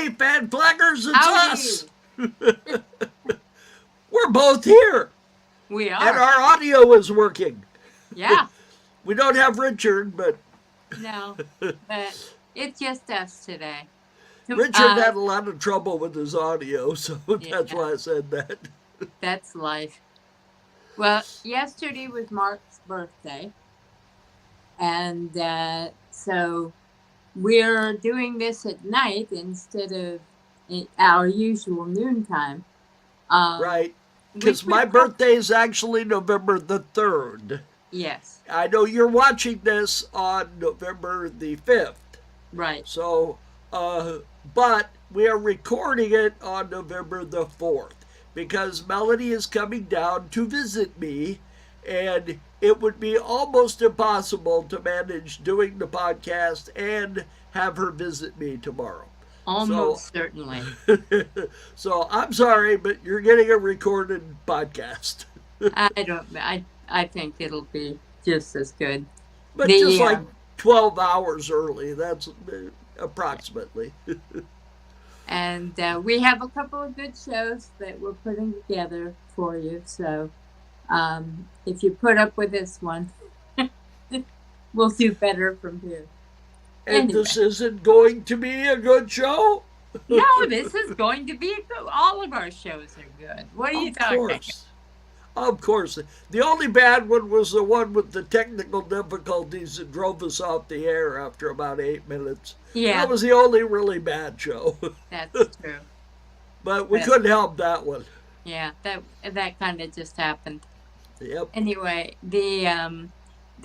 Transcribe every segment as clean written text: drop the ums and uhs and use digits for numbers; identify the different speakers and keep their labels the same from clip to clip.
Speaker 1: Howdy, fan flaggers, it's us.
Speaker 2: Howdy.
Speaker 1: We're both here,
Speaker 2: We
Speaker 1: and
Speaker 2: are.
Speaker 1: our audio is working.
Speaker 2: Yeah.
Speaker 1: We don't have Richard, but
Speaker 2: No, but it's just us today.
Speaker 1: Richard had a lot of trouble with his audio, so that's
Speaker 2: Yeah,
Speaker 1: why I said that.
Speaker 2: that's life. Well, yesterday was Mark's birthday, and so we're doing this at night instead of our usual noontime. Um,
Speaker 1: Right?
Speaker 2: we
Speaker 1: Because
Speaker 2: put
Speaker 1: my
Speaker 2: a couple.
Speaker 1: birthday is actually November the 3rd.
Speaker 2: Yes,
Speaker 1: I know you're watching this on November the 5th.
Speaker 2: right.
Speaker 1: So, but we are recording it on November the 4th because Melody is coming down to visit me, and it would be almost impossible to manage doing the podcast and have her visit me tomorrow. So,
Speaker 2: Almost certainly.
Speaker 1: so I'm sorry, but you're getting a recorded podcast.
Speaker 2: I don't. I think it'll be just as good.
Speaker 1: But just
Speaker 2: The
Speaker 1: like 12 hours early, that's approximately.
Speaker 2: And we have a couple of good shows that we're putting together for you. So if you put up with this one, we'll do better from here.
Speaker 1: And
Speaker 2: Anyway,
Speaker 1: this isn't going to be a good show?
Speaker 2: no, this is going to be good. All of our shows are good. What are you
Speaker 1: Of
Speaker 2: talking about?
Speaker 1: course. Of course. The only bad one was the one with the technical difficulties that drove us off the air after about 8 minutes.
Speaker 2: Yeah,
Speaker 1: That was the only really bad show.
Speaker 2: that's true.
Speaker 1: But we
Speaker 2: But
Speaker 1: couldn't help that one.
Speaker 2: yeah, that kind of just happened.
Speaker 1: Yep.
Speaker 2: Anyway, the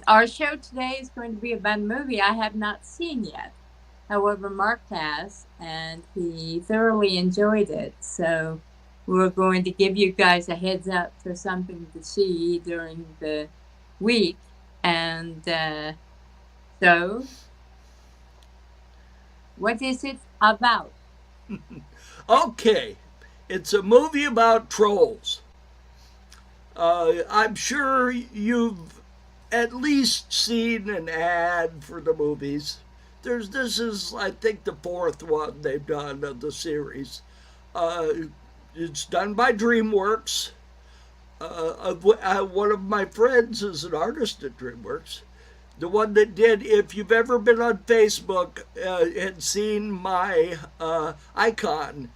Speaker 2: our show today is going to be about a movie I have not seen yet. However, Mark has, and he thoroughly enjoyed it. So we're going to give you guys a heads up for something to see during the week. And so, what is it about?
Speaker 1: Okay. It's a movie about trolls. I'm sure you've at least seen an ad for the movies. This is, I think, the fourth one they've done of the series. Uh, it's done by Dreamworks. One of my friends is an artist at Dreamworks. The one that did, if you've ever been on Facebook and seen my icon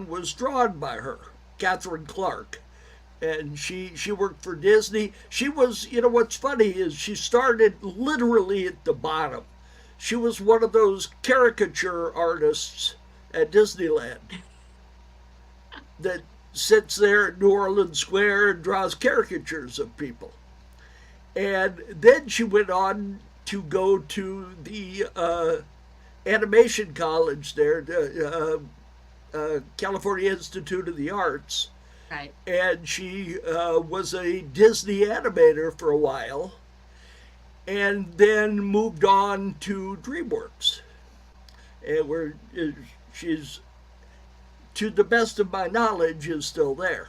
Speaker 1: was drawn by her, Catherine Clark. And she worked for Disney. She was, what's funny is she started literally at the bottom. She was one of those caricature artists at Disneyland that sits there at New Orleans Square and draws caricatures of people. And then she went on to go to the animation college there, the California Institute of the Arts.
Speaker 2: Right.
Speaker 1: And she was a Disney animator for a while, and then moved on to DreamWorks, and where she's, to the best of my knowledge, is still there.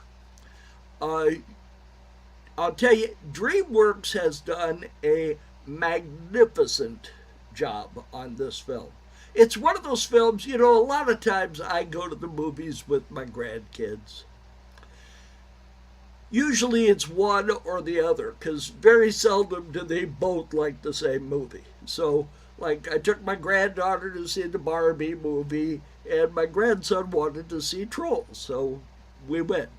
Speaker 1: I'll tell you, DreamWorks has done a magnificent job on this film. It's one of those films, a lot of times I go to the movies with my grandkids. Usually it's one or the other, because very seldom do they both like the same movie. So, like, I took my granddaughter to see the Barbie movie, and my grandson wanted to see Trolls, so we went.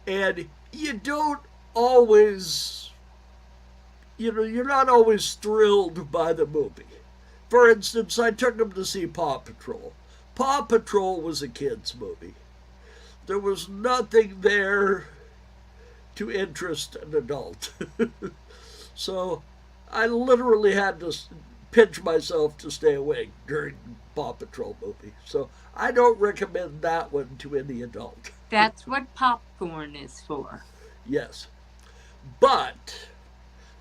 Speaker 1: And you don't always, you're not always thrilled by the movie. For instance, I took him to see Paw Patrol. Paw Patrol was a kid's movie. There was nothing there to interest an adult. So I literally had to pinch myself to stay awake during Paw Patrol movie. So I don't recommend that one to any adult.
Speaker 2: That's what popcorn is for.
Speaker 1: Yes. But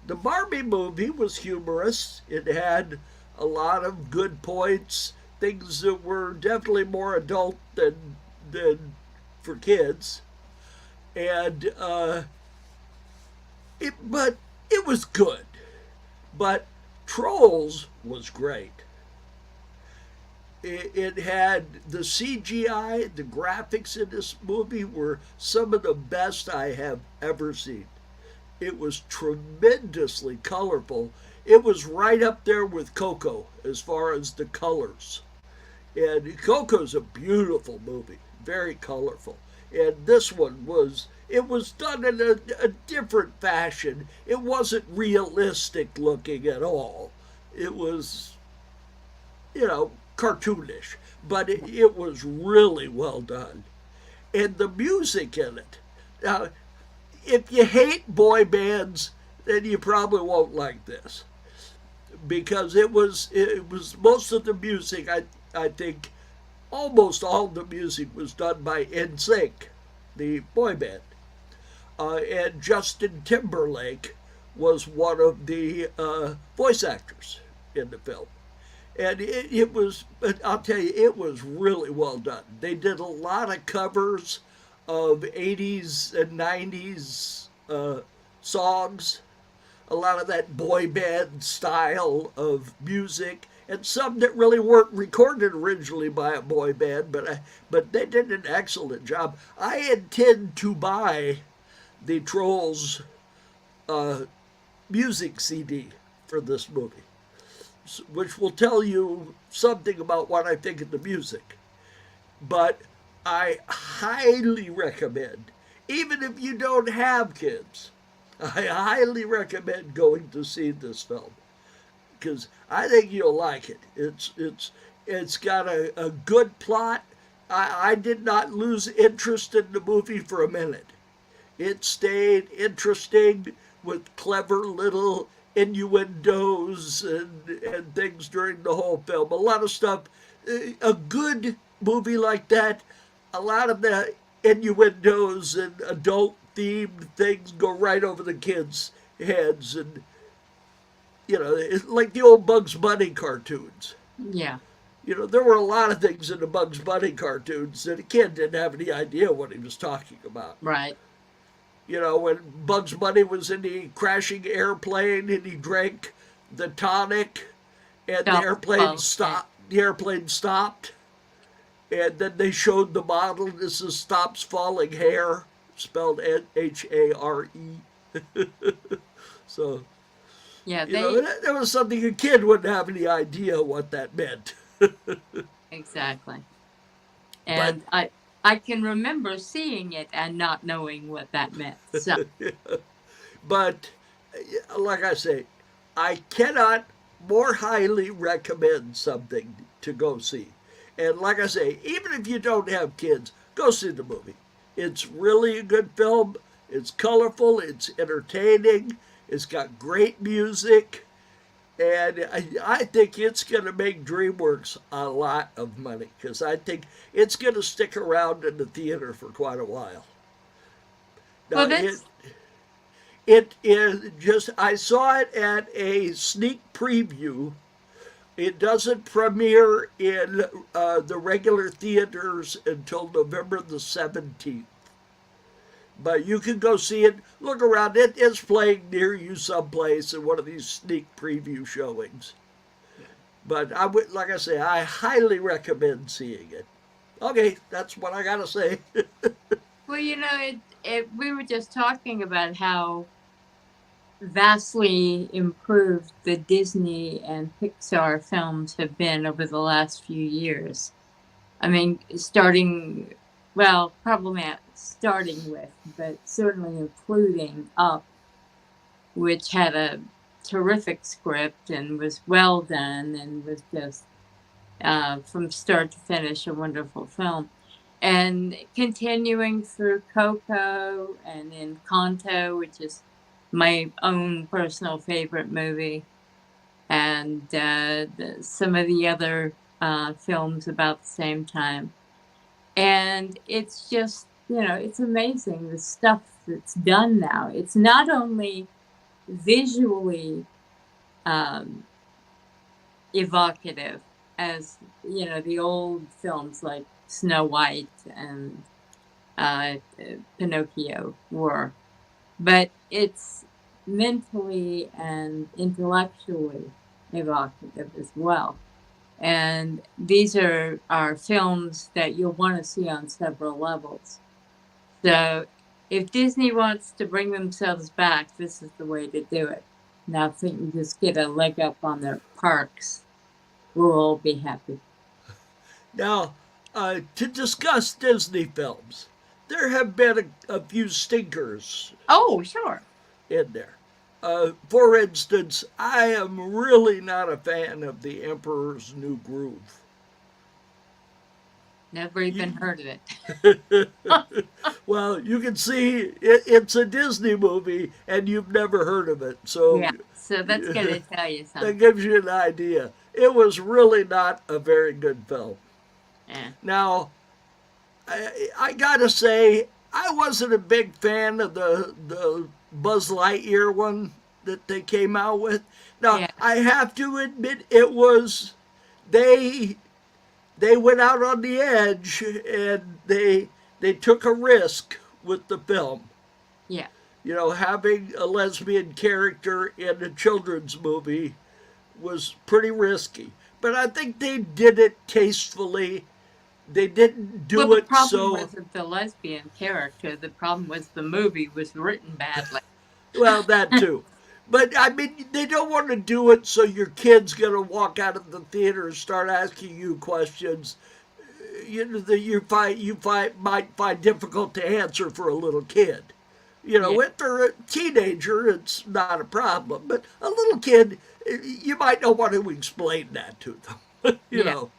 Speaker 1: the Barbie movie was humorous. It had a lot of good points, things that were definitely more adult than for kids. And but it was good. But Trolls was great. it had the CGI, the graphics in this movie were some of the best I have ever seen. It was tremendously colorful. It was right up there with Coco as far as the colors. And Coco's a beautiful movie, very colorful. And this one was, it was done in a different fashion. It wasn't realistic looking at all. It was, cartoonish, but it was really well done. And the music in it. Now, if you hate boy bands, then you probably won't like this because it was most of the music. I think almost all the music was done by NSYNC, the boy band, and Justin Timberlake was one of the voice actors in the film. And it was, I'll tell you, it was really well done. They did a lot of covers of 80s and 90s songs, a lot of that boy band style of music, and some that really weren't recorded originally by a boy band, but they did an excellent job. I intend to buy the Trolls music CD for this movie, which will tell you something about what I think of the music. But I highly recommend, even if you don't have kids, I highly recommend going to see this film because I think you'll like it. It's got a good plot. I did not lose interest in the movie for a minute. It stayed interesting with clever little innuendos and things during the whole film. A lot of stuff. A good movie like that, a lot of the innuendos and adult themed things go right over the kids' heads, and it's like the old Bugs Bunny cartoons.
Speaker 2: Yeah.
Speaker 1: There were a lot of things in the Bugs Bunny cartoons that a kid didn't have any idea what he was talking about.
Speaker 2: Right.
Speaker 1: When Bugs Bunny was in the crashing airplane and he drank the tonic and the airplane stopped. The airplane stopped, and then they showed the model. This is Stops Falling Hair, spelled Hare. So,
Speaker 2: yeah,
Speaker 1: that was something a kid wouldn't have any idea what that meant.
Speaker 2: Exactly. And I can remember seeing it and not knowing what that meant. So.
Speaker 1: But like I say, I cannot more highly recommend something to go see. And like I say, even if you don't have kids, go see the movie. It's really a good film. It's colorful. It's entertaining. It's got great music. And I think it's going to make Dreamworks a lot of money because I think it's going to stick around in the theater for quite a while. Now,
Speaker 2: Well,
Speaker 1: it is just, I saw it at a sneak preview. It doesn't premiere in the regular theaters until November the 17th. But you can go see it. Look around. It is playing near you someplace in one of these sneak preview showings. But like I say, I highly recommend seeing it. Okay, that's what I got to say.
Speaker 2: Well, we were just talking about how vastly improved the Disney and Pixar films have been over the last few years. I mean, starting with, but certainly including Up, which had a terrific script and was well done and was just, from start to finish, a wonderful film. And continuing through Coco and Encanto, which is my own personal favorite movie, and some of the other films about the same time. And it's just, it's amazing the stuff that's done now. It's not only visually evocative as, the old films like Snow White and Pinocchio were, but it's mentally and intellectually evocative as well. And these are films that you'll want to see on several levels. So if Disney wants to bring themselves back, this is the way to do it. Now, if they can just get a leg up on their parks, we'll all be happy.
Speaker 1: Now, to discuss Disney films, there have been a few stinkers
Speaker 2: Oh, sure.
Speaker 1: in there. For instance, I am really not a fan of The Emperor's New Groove.
Speaker 2: Never even heard of it.
Speaker 1: Well, you can see it's a Disney movie and you've never heard of it. So
Speaker 2: Yeah, so that's going to tell you
Speaker 1: that
Speaker 2: something.
Speaker 1: gives you an idea. It was really not a very good film.
Speaker 2: Yeah.
Speaker 1: Now, I gotta say, I wasn't a big fan of the Buzz Lightyear one that they came out with. Now,
Speaker 2: Yeah.
Speaker 1: I have to admit, it was they went out on the edge and they took a risk with the film.
Speaker 2: Yeah.
Speaker 1: You know, having a lesbian character in a children's movie was pretty risky. But I think they did it tastefully. They didn't do
Speaker 2: Well, the
Speaker 1: it
Speaker 2: problem
Speaker 1: so
Speaker 2: wasn't the lesbian character. The problem was the movie was written badly.
Speaker 1: well, that too. But I mean, they don't want to do it so your kid's gonna walk out of the theater and start asking you questions, you know, that might find difficult to answer for a little kid. You know,
Speaker 2: Yeah.
Speaker 1: if they're a teenager, it's not a problem. But a little kid, you might not want to explain that to them. you
Speaker 2: Yeah.
Speaker 1: know,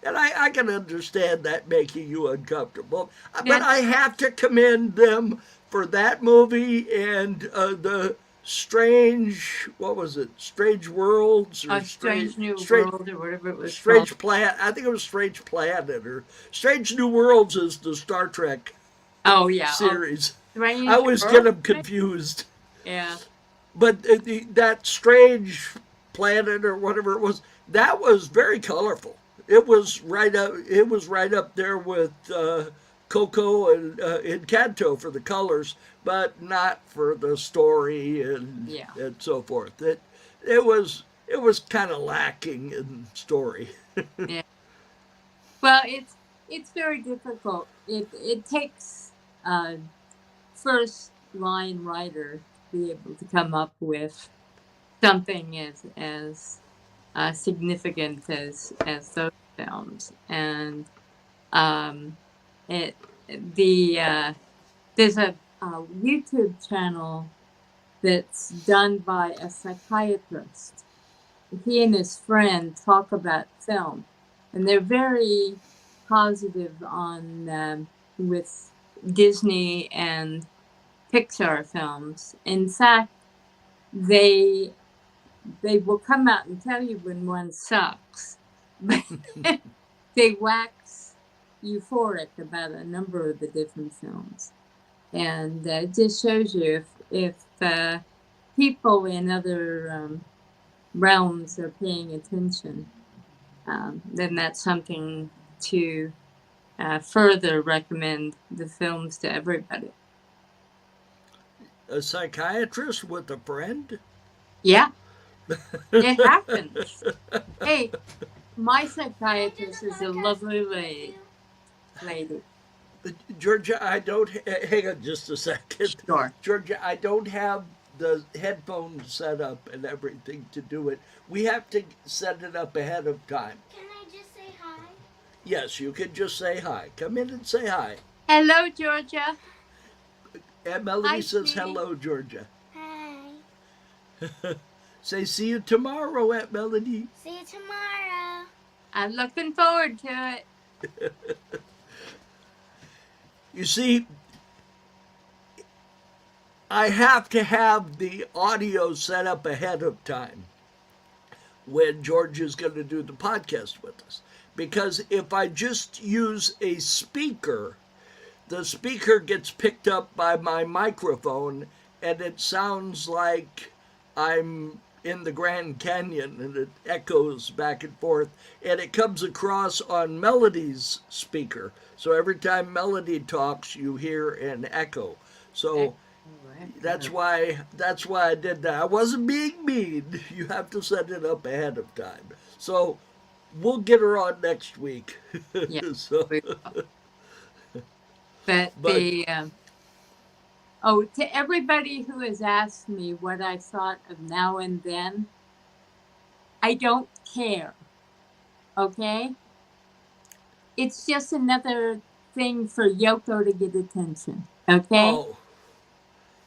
Speaker 1: and I can understand that making you uncomfortable. But
Speaker 2: That's-
Speaker 1: I have to commend them for that movie and the strange, what was it? Strange Worlds or
Speaker 2: A Strange New
Speaker 1: Strange
Speaker 2: World or whatever it was
Speaker 1: Strange
Speaker 2: called.
Speaker 1: Planet. I think it was Strange Planet or Strange New Worlds is the Star Trek
Speaker 2: Oh, yeah.
Speaker 1: series.
Speaker 2: Strange
Speaker 1: I always
Speaker 2: World?
Speaker 1: get them confused.
Speaker 2: Yeah.
Speaker 1: But that Strange Planet or whatever it was, that was very colorful. It was right up. It was right up there with Coco and Encanto for the colors, but not for the story and
Speaker 2: Yeah.
Speaker 1: so forth. It was kind of lacking in story.
Speaker 2: Yeah. Well, it's very difficult. It takes a first line writer to be able to come up with something as significant as those films, and um, it there's a YouTube channel that's done by a psychiatrist. He and his friend talk about film, and they're very positive on with Disney and Pixar films. In fact, they will come out and tell you when one sucks, but they wax euphoric about a number of the different films, and it just shows you if people in other realms are paying attention, then that's something to further recommend the films to everybody.
Speaker 1: A psychiatrist with a friend?
Speaker 2: Yeah, it happens. Hey, my psychiatrist is a lovely lady.
Speaker 1: Georgia, I don't. Hang on just a second.
Speaker 2: Sure.
Speaker 1: Georgia, I don't have the headphones set up and everything to do it. We have to set it up ahead of time.
Speaker 3: Can I just say hi?
Speaker 1: Yes, you can just say hi. Come in and say hi.
Speaker 2: Hello, Georgia.
Speaker 1: And Melody
Speaker 2: Hi,
Speaker 1: says
Speaker 2: sweetie.
Speaker 1: hello, Georgia.
Speaker 3: Hi.
Speaker 1: Say see you tomorrow, Aunt Melody.
Speaker 3: See you tomorrow.
Speaker 2: I'm looking forward to it.
Speaker 1: You see, I have to have the audio set up ahead of time when George is going to do the podcast with us. Because if I just use a speaker, the speaker gets picked up by my microphone and it sounds like I'm in the Grand Canyon and it echoes back and forth and it comes across on Melody's speaker. So every time Melody talks, you hear an echo. So that's why I did that. I wasn't being mean. You have to set it up ahead of time. So we'll get her on next week.
Speaker 2: Yeah,
Speaker 1: So,
Speaker 2: we will. But
Speaker 1: but
Speaker 2: oh, to everybody who has asked me what I thought of Now and Then, I don't care. Okay? It's just another thing for Yoko to get attention. Okay?
Speaker 1: oh,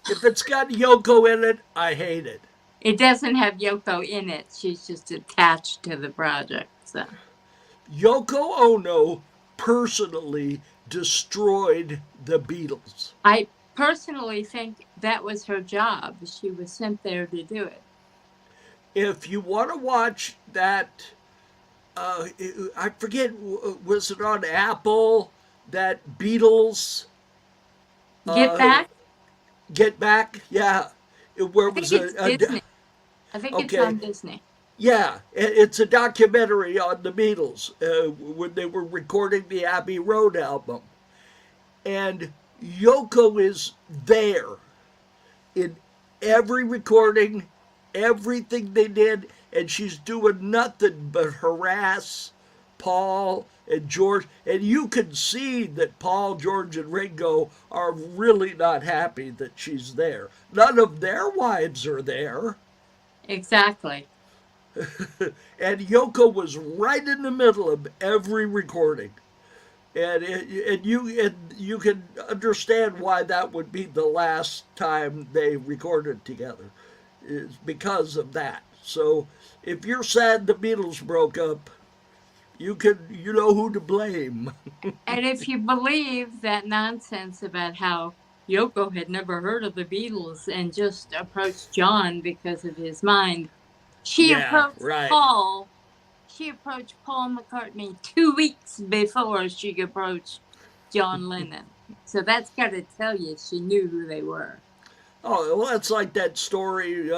Speaker 1: if it's got Yoko in it, I hate it.
Speaker 2: It doesn't have Yoko in it. She's just attached to the project. So
Speaker 1: Yoko Ono personally destroyed the Beatles.
Speaker 2: I personally think that was her job. She was sent there to do it.
Speaker 1: If you want to watch that, I forget, was it on Apple? That Beatles
Speaker 2: Get
Speaker 1: uh,
Speaker 2: Back?
Speaker 1: Get Back? Yeah. Where
Speaker 2: I
Speaker 1: it
Speaker 2: think
Speaker 1: was
Speaker 2: it's Disney. I think it's
Speaker 1: okay.
Speaker 2: on Disney.
Speaker 1: Yeah, it's a documentary on the Beatles when they were recording the Abbey Road album. And Yoko is there in every recording, everything they did, and she's doing nothing but harass Paul and George. And you can see that Paul, George, and Ringo are really not happy that she's there. None of their wives are there.
Speaker 2: Exactly.
Speaker 1: And Yoko was right in the middle of every recording. And you can understand why that would be the last time they recorded together, is because of that. So if you're sad the Beatles broke up, you know who to blame.
Speaker 2: And if you believe that nonsense about how Yoko had never heard of the Beatles and just approached John because of his mind, she
Speaker 1: Yeah,
Speaker 2: approached
Speaker 1: right.
Speaker 2: Paul. She approached Paul McCartney 2 weeks before she approached John Lennon. So that's got to tell you she knew who they were.
Speaker 1: Oh, well, it's like that story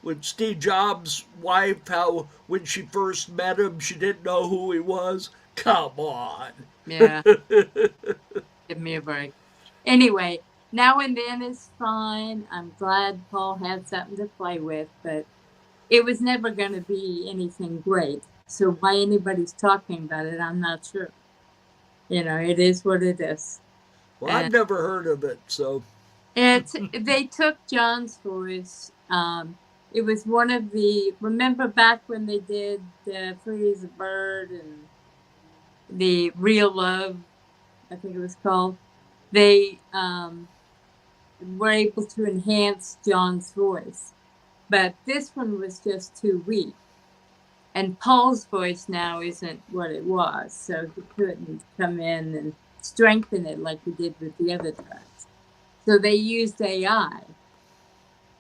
Speaker 1: with Steve Jobs' wife, how when she first met him, she didn't know who he was. Come on.
Speaker 2: Yeah, give me a break. Anyway, Now and Then is fine. I'm glad Paul had something to play with, but it was never going to be anything great. So why anybody's talking about it, I'm not sure. It is what it is.
Speaker 1: Well, I've
Speaker 2: And
Speaker 1: never heard of it, so
Speaker 2: they took John's voice. It was one of remember back when they did Free as a Bird and the Real Love, I think it was called. They were able to enhance John's voice. But this one was just too weak. And Paul's voice now isn't what it was, so he couldn't come in and strengthen it like he did with the other tracks. So they used AI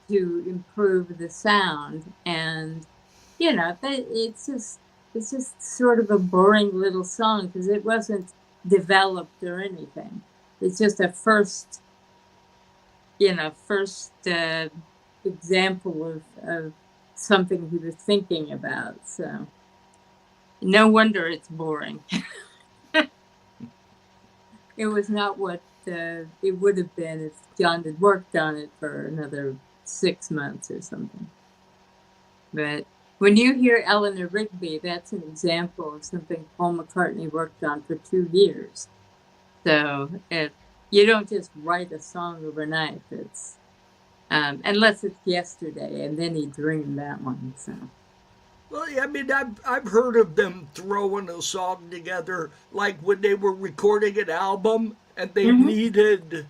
Speaker 2: to improve the sound, and it's just sort of a boring little song because it wasn't developed or anything. It's just a first example of something he was thinking about. So no wonder it's boring. It was not what it would have been if John had worked on it for another 6 months or something. But when you hear Eleanor Rigby, that's an example of something Paul McCartney worked on for 2 years. So you don't just write a song overnight. It's unless it's yesterday, and then he dreamed that one. So.
Speaker 1: well, yeah, I mean, I've heard of them throwing a song together, like when they were recording an album and they
Speaker 2: Mm-hmm.
Speaker 1: needed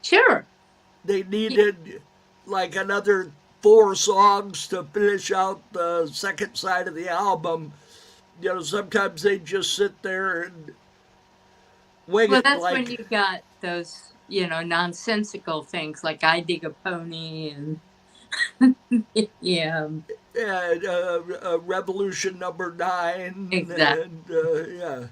Speaker 2: Sure.
Speaker 1: like another 4 songs to finish out the second side of the album. Sometimes they just sit there and wing
Speaker 2: Well,
Speaker 1: it
Speaker 2: that's when
Speaker 1: like
Speaker 2: you got those, nonsensical things like I Dig a Pony and yeah,
Speaker 1: Revolution Number 9
Speaker 2: exactly.
Speaker 1: and yeah.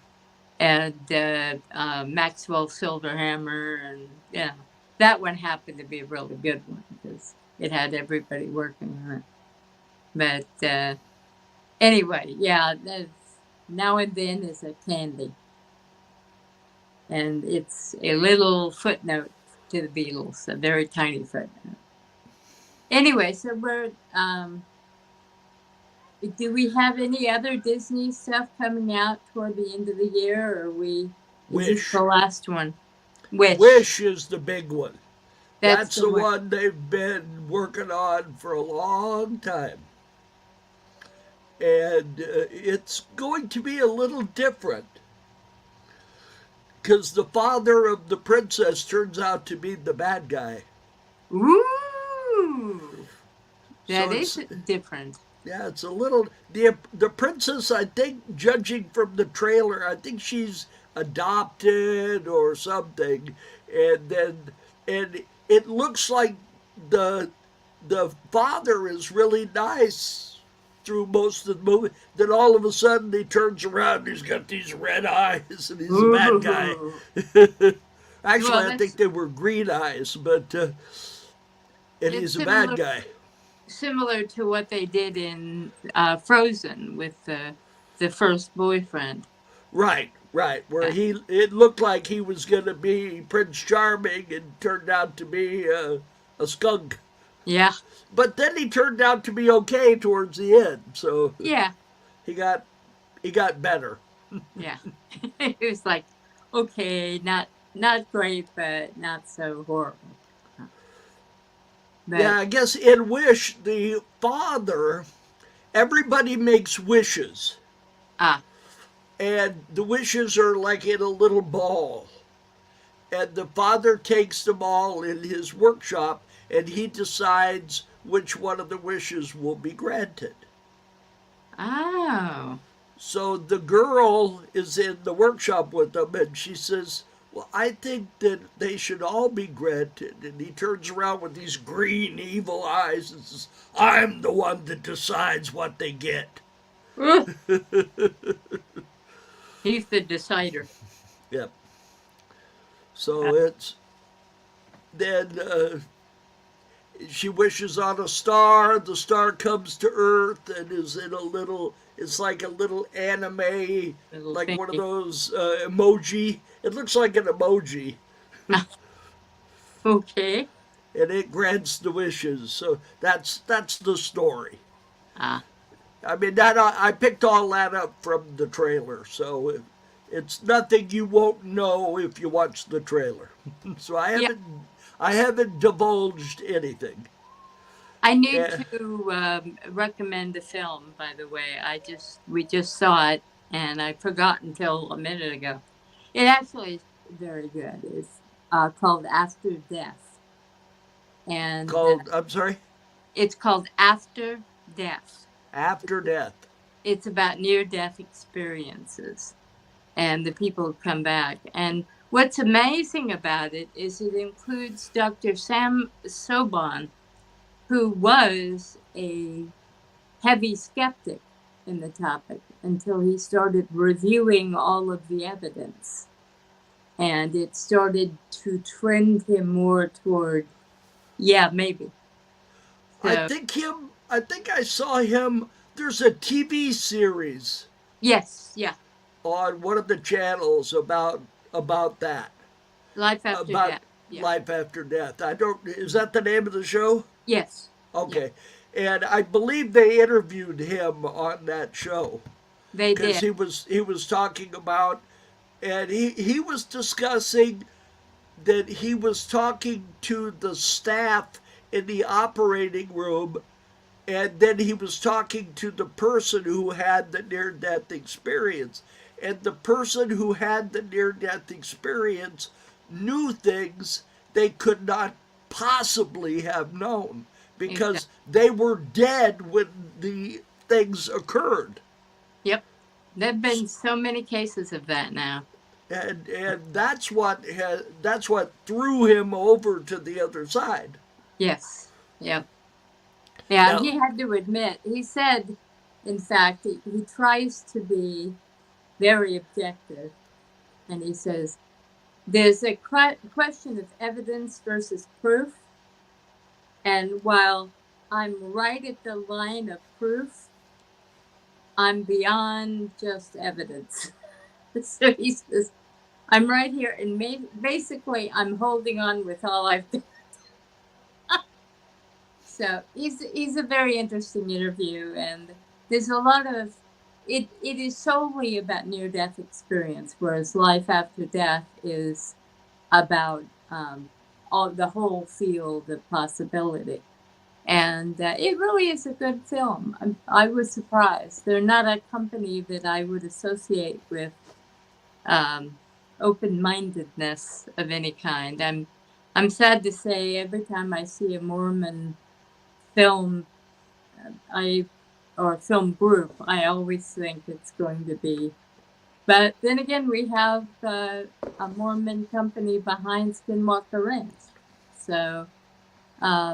Speaker 2: And Maxwell Silverhammer, and yeah, that one happened to be a really good one because it had everybody working on it. But anyway, yeah, Now and Then is a candy. And it's a little footnote to the Beatles, a very tiny footnote. Anyway, so Do we have any other Disney stuff coming out toward the end of the year, or is this
Speaker 1: Wish.
Speaker 2: the last one? Wish.
Speaker 1: Wish is the big one.
Speaker 2: That's
Speaker 1: That's
Speaker 2: the
Speaker 1: the
Speaker 2: one.
Speaker 1: one they've been working on for a long time. And it's going to be a little different because the father of the princess turns out to be the bad guy.
Speaker 2: Ooh,
Speaker 1: So
Speaker 2: that is different.
Speaker 1: yeah, it's a little the princess. I think, judging from the trailer, I think she's adopted or something, and it looks like the the father is really nice through most of the movie. Then all of a sudden he turns around and he's got these red eyes and he's a bad guy.
Speaker 2: Ooh.
Speaker 1: Actually,
Speaker 2: Well,
Speaker 1: I think they were green eyes, but and
Speaker 2: it's
Speaker 1: he's a bad
Speaker 2: similar
Speaker 1: guy.
Speaker 2: similar to what they did in Frozen with the first boyfriend.
Speaker 1: Right, right. Where
Speaker 2: Yeah.
Speaker 1: it looked like he was going to be Prince Charming and turned out to be a skunk.
Speaker 2: Yeah.
Speaker 1: But then he turned out to be okay towards the end, so
Speaker 2: Yeah.
Speaker 1: he got he got better.
Speaker 2: Yeah. It was like, okay, not great, but not so horrible. But
Speaker 1: Yeah, I guess in Wish, the father, everybody makes wishes,
Speaker 2: ah,
Speaker 1: and the wishes are like in a little ball. And the father takes them all in his workshop, and he decides which one of the wishes will be granted.
Speaker 2: oh,
Speaker 1: So the girl is in the workshop with them, and she says, "Well, I think that they should all be granted." And he turns around with these green, evil eyes and says, "I'm the one that decides what they get."
Speaker 2: he's the decider.
Speaker 1: Yep. So it's then she wishes on a star. The star comes to Earth and is in a little. It's like a little anime,
Speaker 2: Little
Speaker 1: like one of
Speaker 2: thingy.
Speaker 1: those emoji. It looks like an emoji,
Speaker 2: Okay.
Speaker 1: and it grants the wishes. So that's the story.
Speaker 2: Ah,
Speaker 1: I mean, that I picked all that up from the trailer, so it's nothing you won't know if you watch the trailer. So
Speaker 2: yeah.
Speaker 1: I haven't divulged anything.
Speaker 2: I need
Speaker 1: Yeah.
Speaker 2: to recommend the film. By the way, we just saw it, and I forgot until a minute ago. It actually is very good. It's called After Death, and
Speaker 1: Called, I'm sorry,
Speaker 2: it's called After Death.
Speaker 1: After Death.
Speaker 2: It's about near-death experiences and the people who come back. And what's amazing about it is it includes Dr. Sam Sobon, who was a heavy skeptic in the topic until he started reviewing all of the evidence. And it started to trend him more toward, yeah, maybe. So,
Speaker 1: I think I saw him. There's a TV series
Speaker 2: yes, yeah,
Speaker 1: on one of the channels about that,
Speaker 2: Life After
Speaker 1: about
Speaker 2: Death. Yeah,
Speaker 1: life after death. I don't. Is that the name of the show?
Speaker 2: yes, yeah,
Speaker 1: Okay. And I believe they interviewed him on that show
Speaker 2: they
Speaker 1: because
Speaker 2: did.
Speaker 1: he was talking about, and he was discussing that he was talking to the staff in the operating room, and then he was talking to the person who had the near death experience, and the person who had the near death experience knew things they could not possibly have known
Speaker 2: Exactly.
Speaker 1: because they were dead when the things occurred.
Speaker 2: Yep. There have been so many cases of that now.
Speaker 1: And that's what threw him over to the other side.
Speaker 2: Yes. Yep. Yeah,
Speaker 1: Now,
Speaker 2: he had to admit, he said, in fact, he tries to be very objective. And he says, there's a question of evidence versus proof. And while I'm right at the line of proof, I'm beyond just evidence. So he says, I'm right here, and basically, I'm holding on with all I've done. So he's a very interesting interview, and there's a lot of it. It is solely about near-death experience, whereas life after death is about all the whole field of possibility. And it really is a good film. I was surprised. They're not a company that I would associate with um, open-mindedness of any kind. I'm sad to say every time I see a Mormon film, or film group, I always think it's going to be. But then again, we have a Mormon company behind Skinwalker Ranch, so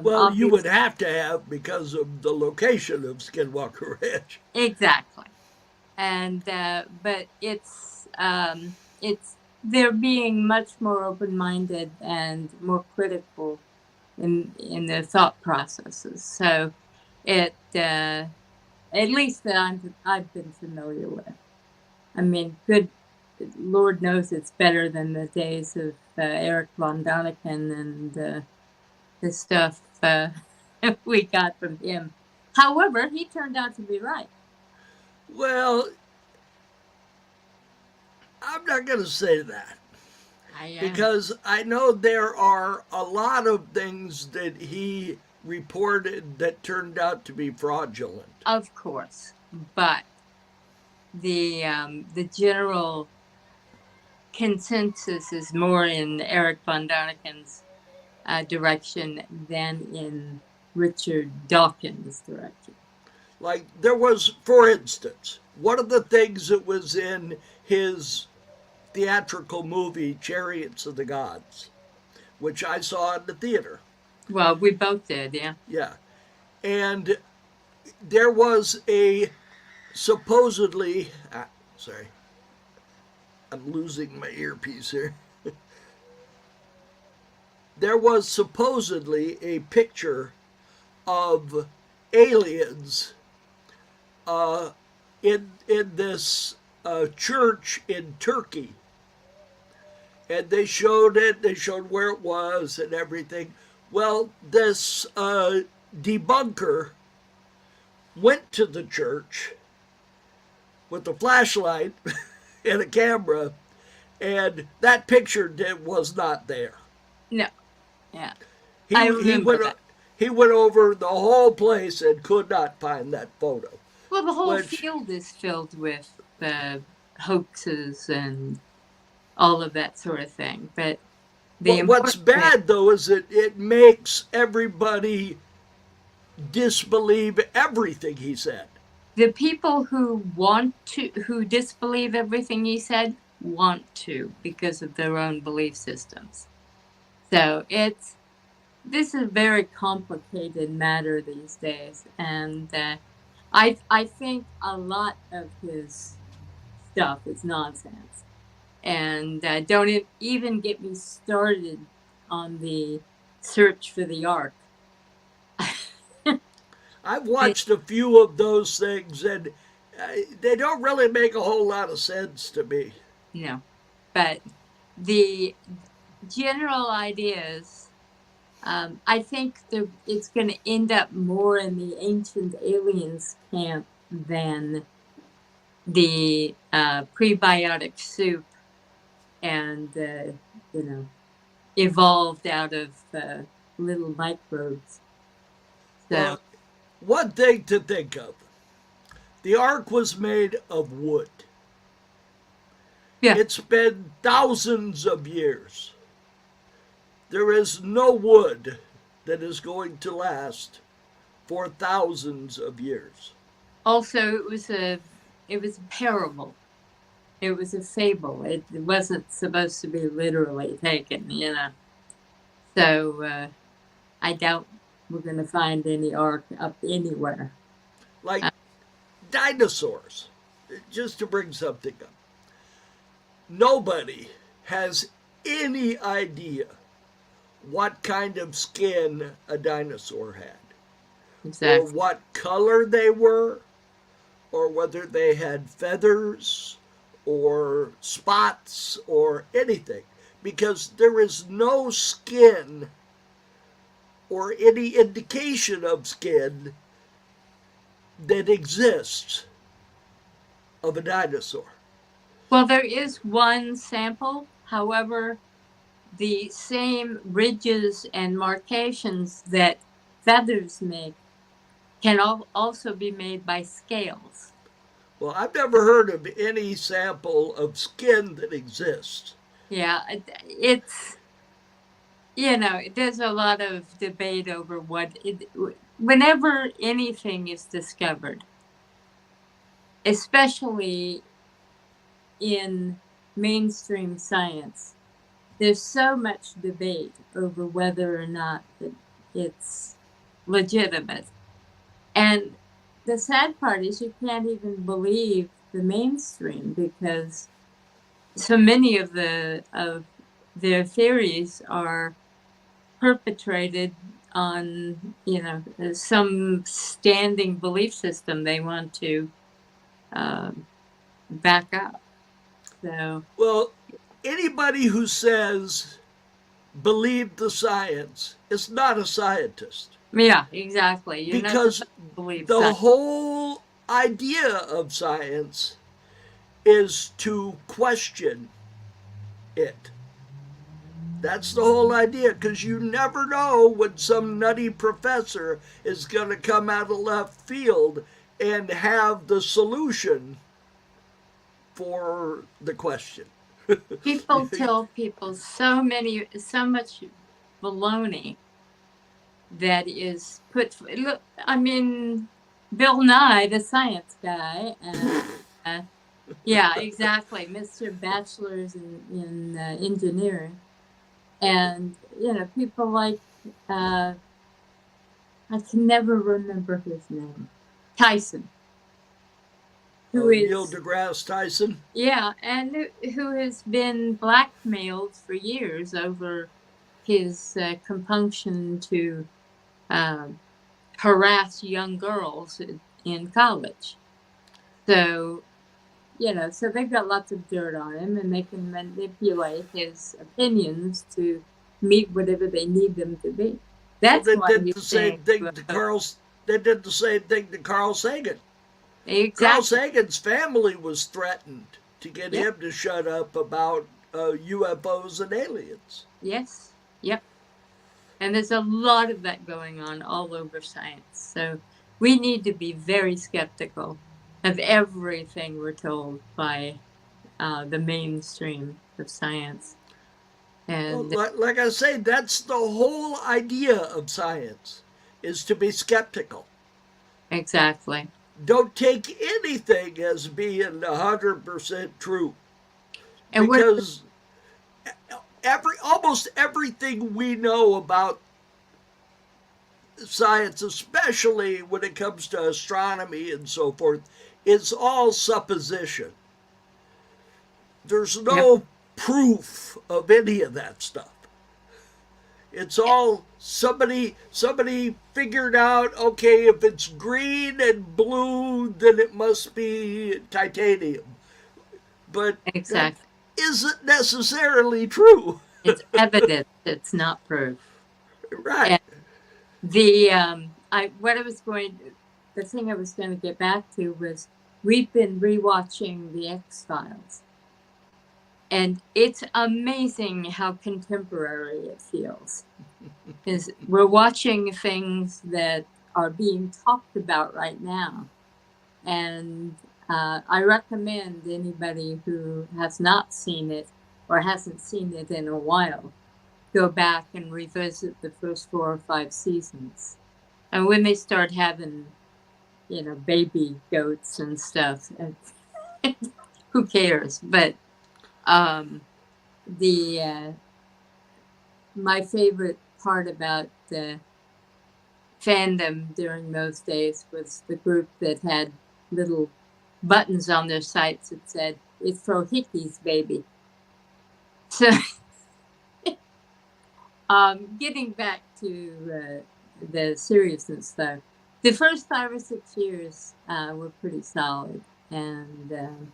Speaker 1: Well, you would
Speaker 2: obviously,
Speaker 1: have to have because of the location of Skinwalker Ranch.
Speaker 2: exactly. And but it's they're being much more open-minded and more critical in their thought processes. So it at least that I've been familiar with. I mean, good Lord knows it's better than the days of Eric von Daniken and the stuff we got from him. However, he turned out to be right.
Speaker 1: Well, I'm not going to say that
Speaker 2: I am.
Speaker 1: because I know there are a lot of things that he reported that turned out to be fraudulent.
Speaker 2: Of course, but the general consensus is more in Eric von Daniken's direction than in Richard Dawkins' direction.
Speaker 1: Like, there was, for instance, one of the things that was in his theatrical movie, Chariots of the Gods, which I saw in the theater.
Speaker 2: Well, we both did, yeah.
Speaker 1: Yeah. And there was a supposedly, sorry, I'm losing my earpiece here. There was supposedly a picture of aliens in this church in Turkey, and they showed it. They showed where it was and everything. Well, this debunker went to the church with a flashlight and a camera, and that picture was not there.
Speaker 2: No, yeah.
Speaker 1: He,
Speaker 2: I
Speaker 1: he
Speaker 2: remember
Speaker 1: went
Speaker 2: that.
Speaker 1: he went over the whole place and could not find that photo.
Speaker 2: Well, the whole
Speaker 1: Which,
Speaker 2: field is filled with hoaxes and all of that sort of thing. But the
Speaker 1: what's
Speaker 2: important thing,
Speaker 1: bad though is that it makes everybody disbelieve everything he said.
Speaker 2: the people who disbelieve everything he said want to because of their own belief systems. So this is a very complicated matter these days, and I think a lot of his stuff is nonsense. And don't even get me started on the search for the Ark.
Speaker 1: I've watched a few of those things, and they don't really make a whole lot of sense to me.
Speaker 2: No, but the general ideas, I think it's going to end up more in the ancient aliens camp than the prebiotic soup and evolved out of little microbes. So
Speaker 1: Well, one thing to think of: the ark was made of wood.
Speaker 2: yeah,
Speaker 1: It's been thousands of years. There is no wood that is going to last for thousands of years.
Speaker 2: also it was a parable. It was a fable. It wasn't supposed to be literally taken. So I doubt we're going to find any ark up anywhere.
Speaker 1: Like dinosaurs, just to bring something up. Nobody has any idea what kind of skin a dinosaur had, or
Speaker 2: Exactly.
Speaker 1: what color they were, or whether they had feathers or spots or anything, because there is no skin or any indication of skin that exists of a dinosaur.
Speaker 2: Well, there is one sample. However, the same ridges and marcations that feathers make can also be made by scales.
Speaker 1: Well, I've never heard of any sample of skin that exists.
Speaker 2: Yeah, it's, there's a lot of debate over whenever anything is discovered, especially in mainstream science, there's so much debate over whether or not it's legitimate. And the sad part is you can't even believe the mainstream because so many of their theories are perpetrated on some standing belief system they want to back up. So
Speaker 1: Well, anybody who says believe the science is not a scientist.
Speaker 2: yeah, exactly. You're not
Speaker 1: Because
Speaker 2: supposed to believe
Speaker 1: the
Speaker 2: science.
Speaker 1: whole idea of science is to question it. That's the whole idea, because you never know when some nutty professor is going to come out of left field and have the solution for the question.
Speaker 2: People tell people so much baloney that is put. Look, I mean, Bill Nye, the science guy, and yeah, exactly, Mr. Bachelor's in engineering, and people like I can never remember his name, Tyson, who
Speaker 1: Neil
Speaker 2: is
Speaker 1: deGrasse Tyson.
Speaker 2: yeah, and who has been blackmailed for years over his compunction to harass young girls in college. So, so they've got lots of dirt on him and they can manipulate his opinions to meet whatever they need them to be. That's
Speaker 1: Well,
Speaker 2: why he's saying.
Speaker 1: They did the same thing to Carl Sagan. Carl
Speaker 2: Exactly.
Speaker 1: Sagan's family was threatened to get
Speaker 2: Yep.
Speaker 1: him to shut up about UFOs and aliens.
Speaker 2: Yes. Yep. And there's a lot of that going on all over science. So we need to be very skeptical of everything we're told by the mainstream of science.
Speaker 1: Well,
Speaker 2: And
Speaker 1: like I say, that's the whole idea of science, is to be skeptical.
Speaker 2: exactly.
Speaker 1: Don't take anything as being 100% true,
Speaker 2: And what
Speaker 1: because almost everything we know about science, especially when it comes to astronomy and so forth, is all supposition. There's
Speaker 2: yep,
Speaker 1: no proof of any of that stuff. It's all somebody figured out, okay, if it's green and blue, then it must be titanium. But that
Speaker 2: exactly.
Speaker 1: isn't necessarily true.
Speaker 2: It's evidence, it's not proof.
Speaker 1: Right.
Speaker 2: And the thing I was going to get back to was we've been rewatching the X-Files. And it's amazing how contemporary it feels. We're watching things that are being talked about right now. And I recommend anybody who has not seen it or hasn't seen it in a while, go back and revisit the first 4 or 5 seasons. And when they start having, baby goats and stuff, who cares? But my favorite part about the fandom during those days was the group that had little buttons on their sites that said, "It's for hickeys, baby." So, getting back to the seriousness, though, the first 5 or 6 years were pretty solid, and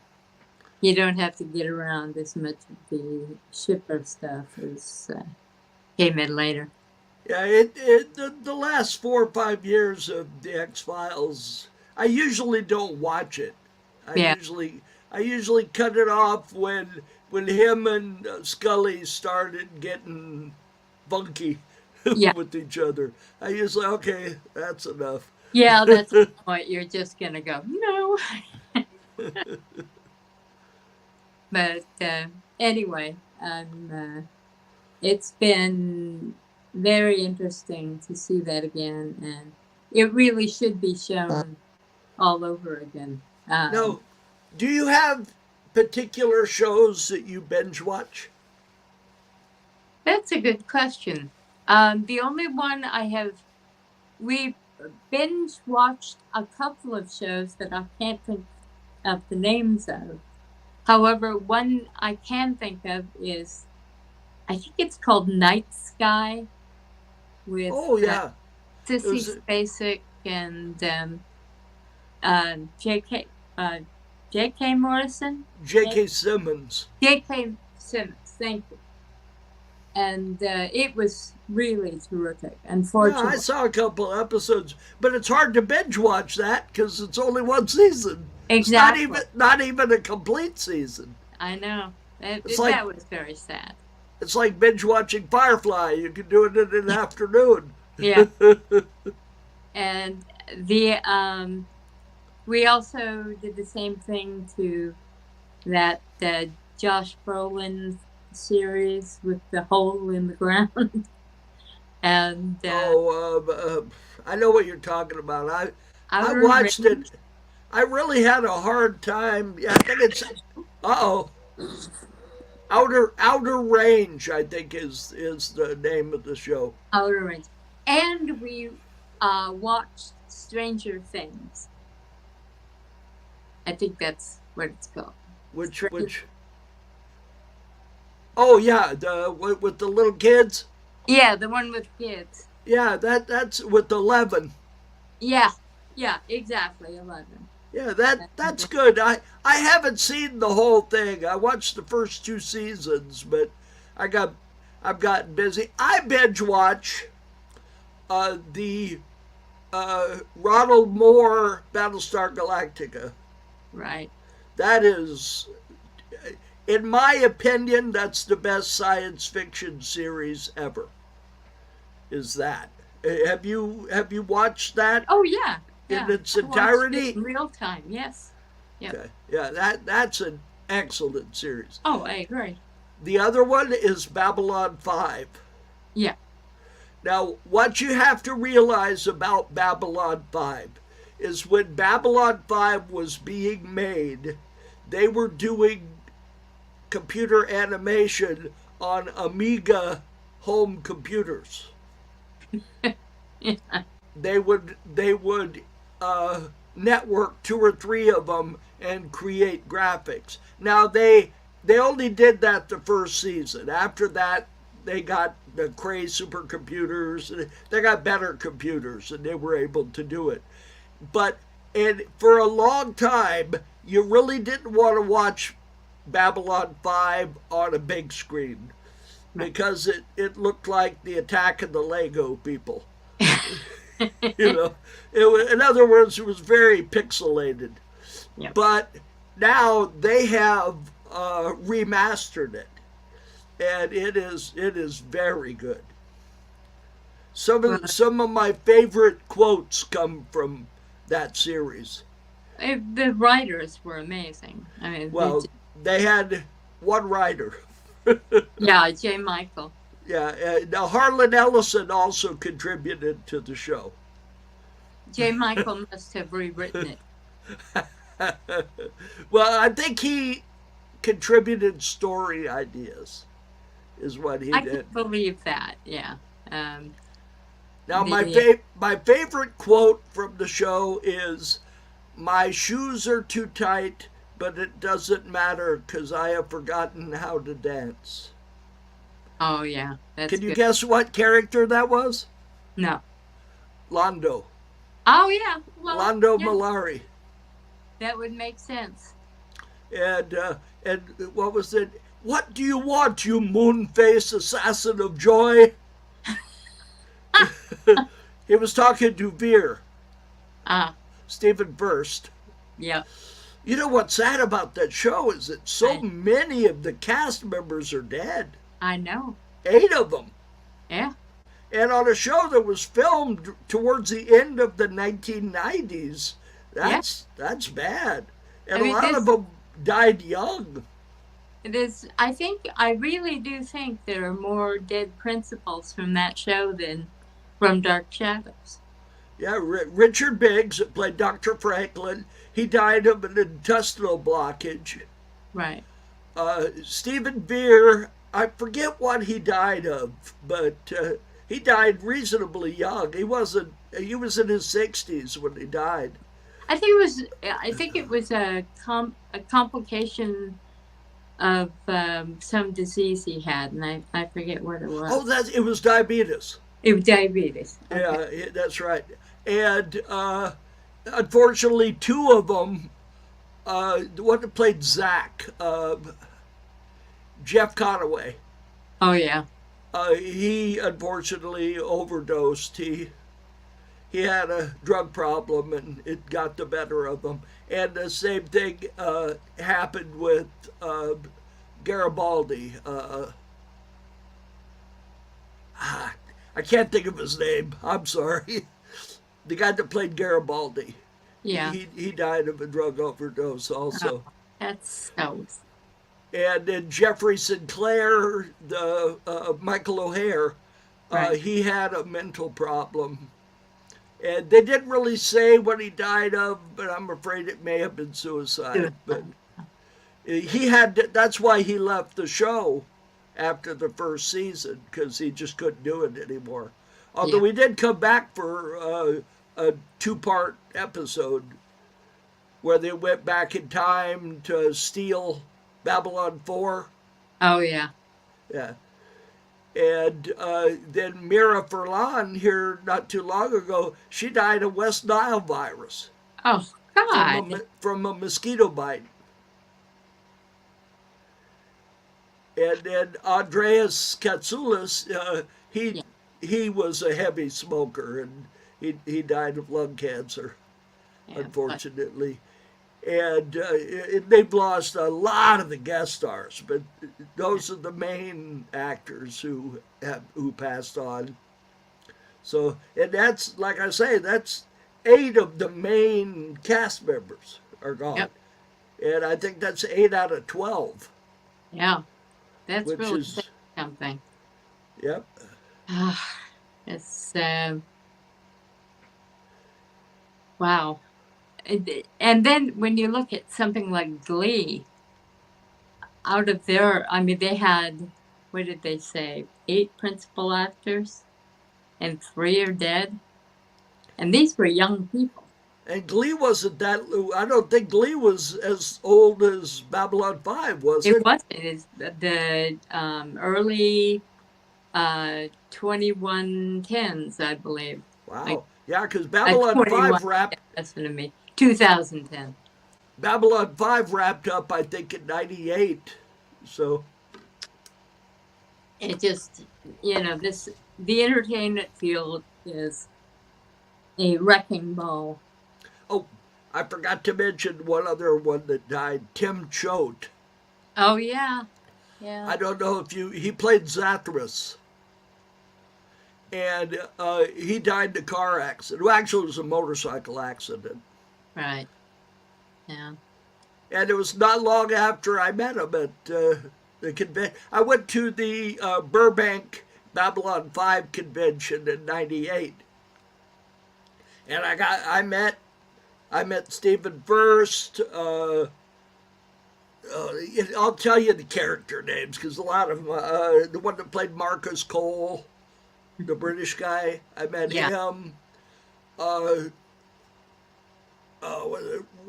Speaker 2: you don't have to get around as much of the shipper stuff as came in later.
Speaker 1: Yeah, the last 4 or 5 years of the X Files, I usually don't watch it. I
Speaker 2: Yeah.
Speaker 1: usually I usually cut it off when him and Scully started getting funky
Speaker 2: Yeah.
Speaker 1: with each other. I usually, okay, that's enough.
Speaker 2: Yeah, that's the point. You're just gonna go, no. But anyway, it's been very interesting to see that again, and it really should be shown all over again.
Speaker 1: Now, do you have particular shows that you binge watch?
Speaker 2: That's a good question. The only one we binge watched a couple of shows that I can't think of the names of. However, one I can think of is, I think it's called Night Sky with
Speaker 1: Oh yeah, it
Speaker 2: Sissy
Speaker 1: was
Speaker 2: Spacek and J.K. J.K. Morrison?
Speaker 1: J.K. Simmons.
Speaker 2: J.K. Simmons, thank you. And it was really terrific.
Speaker 1: Yeah,
Speaker 2: Unfortunately,
Speaker 1: I saw a couple episodes, but it's hard to binge watch that because it's only one season.
Speaker 2: exactly.
Speaker 1: It's not even a complete season.
Speaker 2: I know
Speaker 1: It's like
Speaker 2: that was very sad.
Speaker 1: it's like binge watching Firefly. You can do it in an afternoon.
Speaker 2: Yeah. And the we also did the same thing to that Josh Brolin series with the hole in the ground. And
Speaker 1: I know what you're talking about. I
Speaker 2: Outer
Speaker 1: watched
Speaker 2: Rim-
Speaker 1: it. I really had a hard time. Yeah, I think it's Outer Range. I think is the name of the show.
Speaker 2: Outer Range. And we watched Stranger Things. I think that's what it's called.
Speaker 1: Which? Oh yeah, the with the little kids.
Speaker 2: Yeah, the one with kids.
Speaker 1: Yeah, that's with 11.
Speaker 2: Yeah, exactly, 11.
Speaker 1: Yeah, that's good. I haven't seen the whole thing. I watched the first 2 seasons, but I've gotten busy. I binge watch the Ronald Moore Battlestar Galactica.
Speaker 2: Right.
Speaker 1: That is, in my opinion, that's the best science fiction series ever. Is that? Have you watched that
Speaker 2: Oh yeah.
Speaker 1: in its
Speaker 2: I watched
Speaker 1: entirety?
Speaker 2: it in real time, yes. Yep.
Speaker 1: Okay. Yeah, that's an excellent series.
Speaker 2: Oh, I agree.
Speaker 1: The other one is Babylon 5.
Speaker 2: Yeah.
Speaker 1: Now, what you have to realize about Babylon 5 is when Babylon 5 was being made, they were doing computer animation on Amiga home computers.
Speaker 2: Yeah.
Speaker 1: They would network 2 or 3 of them and create graphics. Now they only did that the first season. After that, they got the Cray supercomputers. They got better computers, and they were able to do it. But for a long time, you really didn't want to watch Babylon 5 on a big screen because it looked like the Attack of the Lego people. You know, in other words, it was very pixelated.
Speaker 2: Yep.
Speaker 1: But now they have remastered it, and it is very good. Some of my favorite quotes come from that series.
Speaker 2: The writers were amazing. I mean,
Speaker 1: Well, they had one writer.
Speaker 2: yeah, J. Michael.
Speaker 1: Yeah, now Harlan Ellison also contributed to the show.
Speaker 2: J. Michael must have rewritten it.
Speaker 1: Well, I think he contributed story ideas, is what he
Speaker 2: I
Speaker 1: did.
Speaker 2: can believe that. Yeah.
Speaker 1: Now, my favorite quote from the show is, "My shoes are too tight, but it doesn't matter because I have forgotten how to dance."
Speaker 2: Oh yeah, that's
Speaker 1: Can you
Speaker 2: good.
Speaker 1: guess what character that was?
Speaker 2: No.
Speaker 1: Londo.
Speaker 2: Oh yeah. Well,
Speaker 1: Londo
Speaker 2: yeah,
Speaker 1: Malari.
Speaker 2: that would make sense.
Speaker 1: And what was it? "What do you want, you moon-faced assassin of joy?" He was talking to Veer.
Speaker 2: Ah.
Speaker 1: Stephen First.
Speaker 2: Yeah,
Speaker 1: You know what's sad about that show is that so
Speaker 2: I
Speaker 1: many of the cast members are dead.
Speaker 2: I know.
Speaker 1: 8 of them.
Speaker 2: Yeah,
Speaker 1: And on a show that was filmed towards the end of the 1990s,
Speaker 2: yeah.
Speaker 1: that's bad.
Speaker 2: I
Speaker 1: And a
Speaker 2: mean,
Speaker 1: lot of them died young.
Speaker 2: I really do think there are more dead principals from that show than from Dark Shadows.
Speaker 1: Yeah, Richard Biggs that played Dr. Franklin, he died of an intestinal blockage.
Speaker 2: Right.
Speaker 1: Stephen Veer, I forget what he died of, but he died reasonably young. He was in his 60s when he died.
Speaker 2: I think it was a complication of some disease he had, and I forget what it was.
Speaker 1: Oh, it was diabetes.
Speaker 2: It was diabetes.
Speaker 1: Okay. Yeah, that's right. And unfortunately, 2 of them, the one that played Zach, Jeff Conaway,
Speaker 2: Oh yeah.
Speaker 1: he unfortunately overdosed. He had a drug problem and it got the better of him. And the same thing happened with Garibaldi. I can't think of his name. I'm sorry. The guy that played Garibaldi.
Speaker 2: Yeah.
Speaker 1: He died of a drug overdose also.
Speaker 2: Oh, that's so.
Speaker 1: And then Jeffrey Sinclair, the Michael O'Hare,
Speaker 2: Right.
Speaker 1: he had a mental problem. And they didn't really say what he died of, but I'm afraid it may have been suicide. But that's why he left the show after the first season, because he just couldn't do it anymore. Although he did come back for a 2-part episode where they went back in time to steal Babylon 4.
Speaker 2: Oh yeah.
Speaker 1: Yeah. And then Mira Furlan here not too long ago, she died of West Nile virus
Speaker 2: Oh God.
Speaker 1: from a mosquito bite. And then Andreas Katsoulis, he was a heavy smoker and he died of lung cancer,
Speaker 2: Yeah,
Speaker 1: unfortunately. And they've lost a lot of the guest stars, but those are the main actors who passed on. So, and that's, like I say, that's 8 of the main cast members are gone.
Speaker 2: Yep.
Speaker 1: And I think that's 8 out of 12.
Speaker 2: Yeah. That's
Speaker 1: Which
Speaker 2: really
Speaker 1: is-
Speaker 2: something.
Speaker 1: Yep.
Speaker 2: It's wow. And then when you look at something like Glee, out of they had, what did they say, 8 principal actors, and 3 are dead, and these were young people.
Speaker 1: And Glee wasn't that, I don't think Glee was as old as Babylon 5, was it?
Speaker 2: It wasn't. It's the early 2110s, I believe.
Speaker 1: Wow.
Speaker 2: Like,
Speaker 1: Yeah, because Babylon 5 wrapped.
Speaker 2: That's what I mean. 2010.
Speaker 1: Babylon 5 wrapped up, I think, in 98. So,
Speaker 2: It just, the entertainment field is a wrecking ball.
Speaker 1: oh, I forgot to mention one other one that died, Tim Choate.
Speaker 2: Oh yeah, yeah.
Speaker 1: I don't know if he played Zathras. And he died in a car accident. Well, actually, it was a motorcycle accident.
Speaker 2: Right. Yeah.
Speaker 1: And it was not long after I met him at the convention. I went to the Burbank Babylon 5 convention in '98, and I met Stephen First. I'll tell you the character names because a lot of them. The one that played Marcus Cole, the British guy, I met him.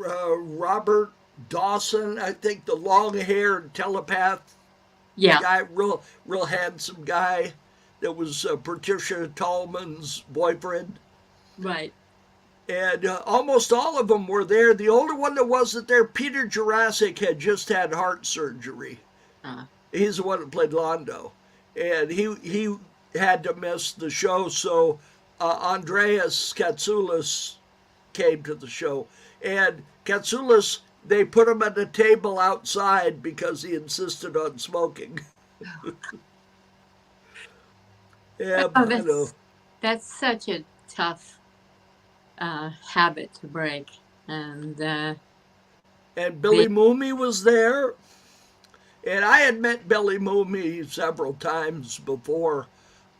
Speaker 1: Robert Dawson, I think, the long-haired telepath guy, real handsome guy that was Patricia Tallman's boyfriend.
Speaker 2: Right.
Speaker 1: And almost all of them were there. The only one that wasn't there, Peter Jurassic, had just had heart surgery. He's the one that played Londo. And he had to miss the show, so Andreas Katsoulis came to the show. And Katsoulis, they put him at a table outside because he insisted on smoking. Yeah,
Speaker 2: Oh,
Speaker 1: I know.
Speaker 2: that's such a tough habit to break. And
Speaker 1: And
Speaker 2: the
Speaker 1: Billy Mooney was there. And I had met Billy Mooney several times before.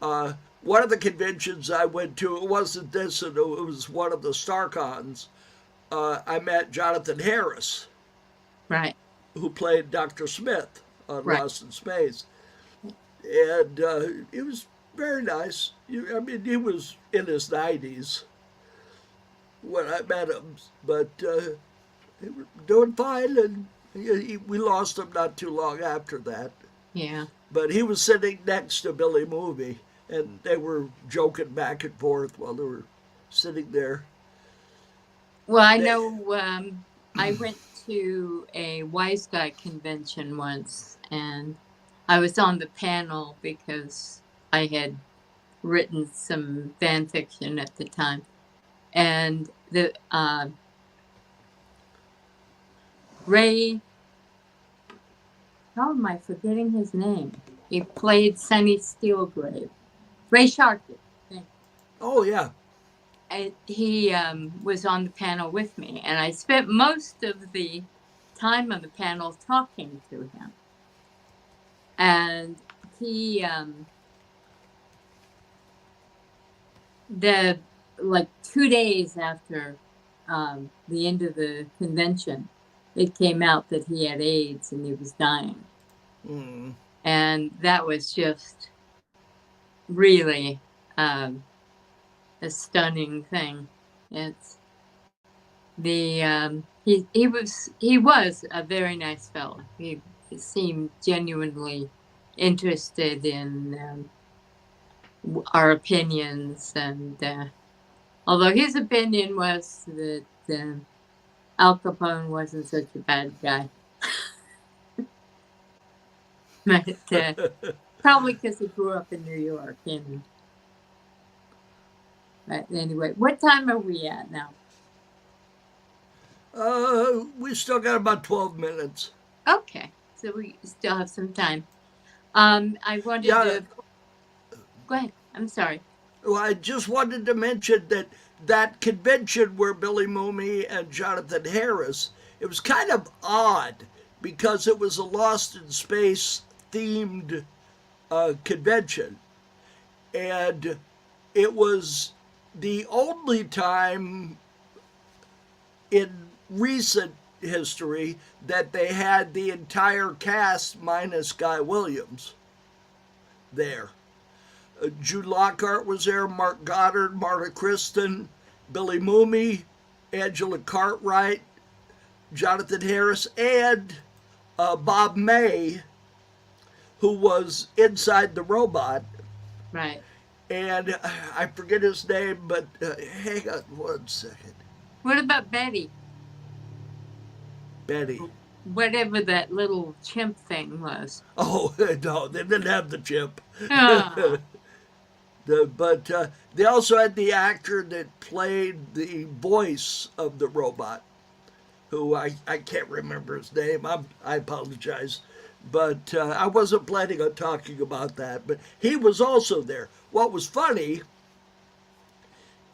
Speaker 1: One of the conventions I went to, it wasn't this, it was one of the StarCons. I met Jonathan Harris,
Speaker 2: right,
Speaker 1: who played Dr. Smith on
Speaker 2: right.
Speaker 1: Lost in Space. And it was very nice. I mean, he was in his 90s when I met him, but he was doing fine, and we lost him not too long after that.
Speaker 2: Yeah.
Speaker 1: But he was sitting next to Billy Mooney, and they were joking back and forth while they were sitting there.
Speaker 2: Well, I know I went to a Wise Guy convention once, and I was on the panel because I had written some fan fiction at the time. And the Ray, how am I forgetting his name? He played Sonny Steelgrave. Ray Sharkey.
Speaker 1: Oh, yeah.
Speaker 2: And he was on the panel with me, and I spent most of the time on the panel talking to him. And he, like 2 days after the end of the convention, it came out that he had AIDS and he was dying.
Speaker 1: Mm.
Speaker 2: And that was just really a stunning thing. It's the he was a very nice fellow. He seemed genuinely interested in our opinions, and although his opinion was that Al Capone wasn't such a bad guy. But probably because he grew up in New York. And but anyway, what time are we at now?
Speaker 1: We still got about 12 minutes.
Speaker 2: Okay, so we still have some time. I wanted to go ahead. I'm sorry.
Speaker 1: Well, I just wanted to mention that convention where Billy Mooney and Jonathan Harris, it was kind of odd because it was a Lost in Space themed convention. And it was the only time in recent history that they had the entire cast minus Guy Williams there. Jude Lockhart was there, Mark Goddard, Marta Kristen, Billy Mooney, Angela Cartwright, Jonathan Harris, and Bob May, who was inside the robot.
Speaker 2: Right.
Speaker 1: And I forget his name, but hang on 1 second.
Speaker 2: What about Betty?
Speaker 1: Betty.
Speaker 2: Whatever that little chimp thing was.
Speaker 1: Oh, no, they didn't have the chimp.
Speaker 2: Ah.
Speaker 1: But they also had the actor that played the voice of the robot, who I can't remember his name. I apologize. But I wasn't planning on talking about that. But he was also there. What was funny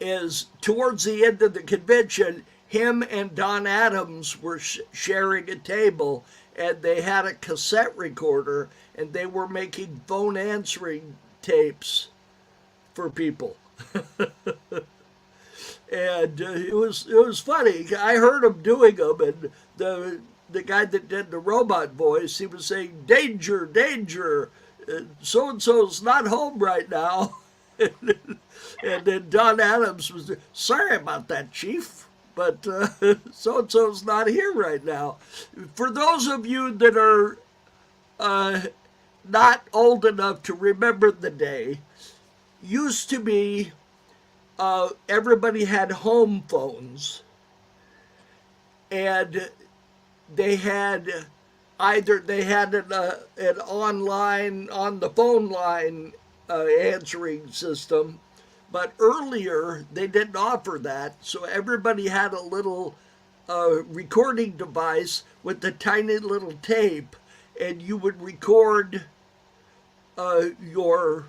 Speaker 1: is towards the end of the convention, him and Don Adams were sharing a table, and they had a cassette recorder, and they were making phone answering tapes for people. And it was funny. I heard him doing them, and the guy that did the robot voice, he was saying, "Danger, danger, so-and-so's not home right now." And then Don Adams was, "Sorry about that, Chief, but so-and-so's not here right now." For those of you that are not old enough to remember the day, used to be everybody had home phones, and they had an online on the phone line answering system But earlier, they didn't offer that, so everybody had a little recording device with the tiny little tape, and you would record your,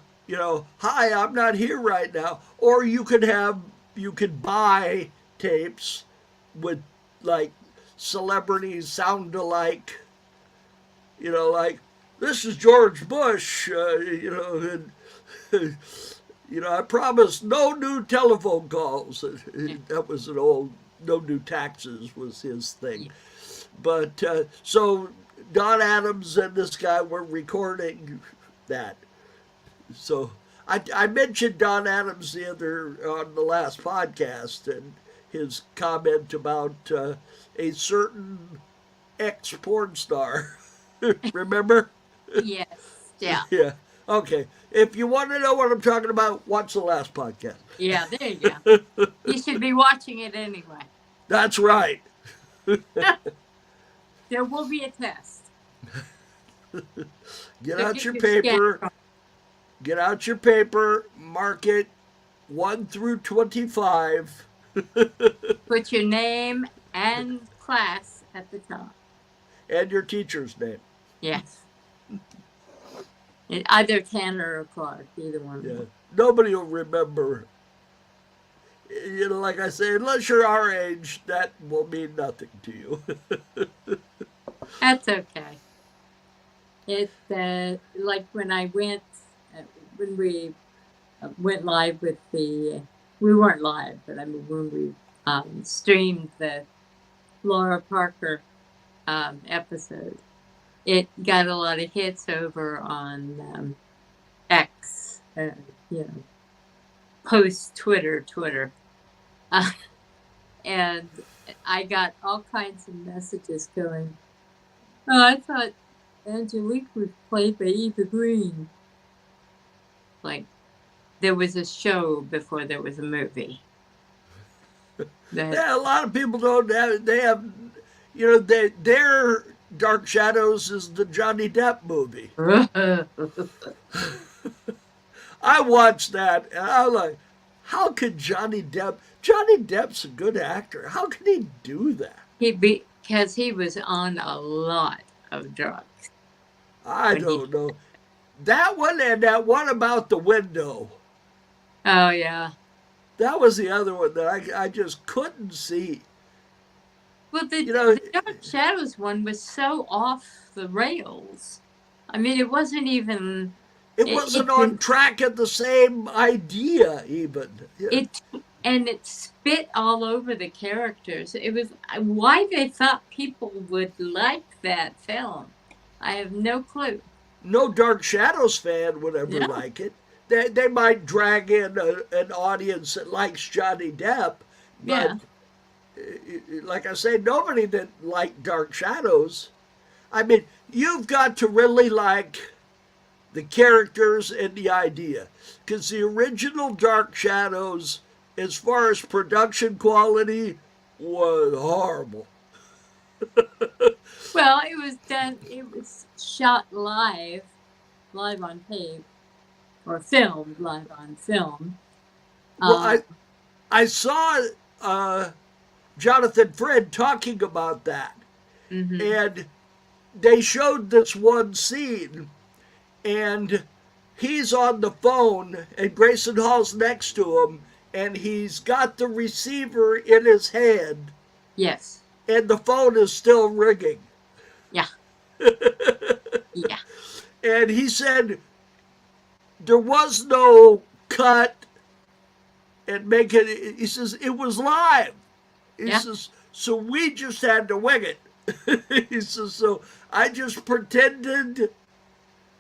Speaker 1: hi, I'm not here right now. Or you could buy tapes with like celebrities sound alike, like, this is George Bush, and, I promised no new telephone calls. That was an old, no new taxes was his thing. But so Don Adams and this guy were recording that. So I mentioned Don Adams on the last podcast and his comment about a certain ex porn star. Remember?
Speaker 2: Yes. Yeah.
Speaker 1: Yeah. Okay. If you want to know what I'm talking about, watch the last podcast.
Speaker 2: Yeah, there you go. You should be watching it anyway.
Speaker 1: That's right.
Speaker 2: There will be a test.
Speaker 1: Get out your paper. Get out your paper. Mark it 1 through 25.
Speaker 2: Put your name and class at the top.
Speaker 1: And your teacher's name.
Speaker 2: Yes. Either Tanner or Clark, either one.
Speaker 1: Yeah. Nobody will remember. Like I say, unless you're our age, that will mean nothing to you.
Speaker 2: That's okay. It's like when we went live with we weren't live, but I mean when we streamed the Laura Parker episode, it got a lot of hits over on X, post Twitter. And I got all kinds of messages going, oh, I thought Angelique was played by Eva Green. Like, there was a show before there was a movie.
Speaker 1: Yeah, a lot of people don't have, they have, their Dark Shadows is the Johnny Depp movie. I watched that and I was like, how could Johnny Depp's a good actor. How could he do that?
Speaker 2: Because he was on a lot of drugs.
Speaker 1: I don't know. That one and that one about the window.
Speaker 2: Oh, yeah.
Speaker 1: That was the other one that I just couldn't see.
Speaker 2: Well, the Dark Shadows one was so off the rails. I mean, it wasn't even...
Speaker 1: It wasn't on track at the same idea, even.
Speaker 2: And it spit all over the characters. It was why they thought people would like that film. I have no clue.
Speaker 1: No Dark Shadows fan would ever like it. They might drag in an audience that likes Johnny Depp, but like I say, nobody that liked Dark Shadows. I mean, you've got to really like the characters and the idea, because the original Dark Shadows, as far as production quality, was horrible.
Speaker 2: Well, it was shot live on tape, or filmed live on film.
Speaker 1: Well, I saw Jonathan Fred talking about that, and they showed this one scene, and he's on the phone, and Grayson Hall's next to him, and he's got the receiver in his hand.
Speaker 2: Yes.
Speaker 1: And the phone is still ringing.
Speaker 2: Yeah. Yeah.
Speaker 1: And he said there was no cut and make it. He says it was live. He says, so we just had to wing it. He says, so I just pretended.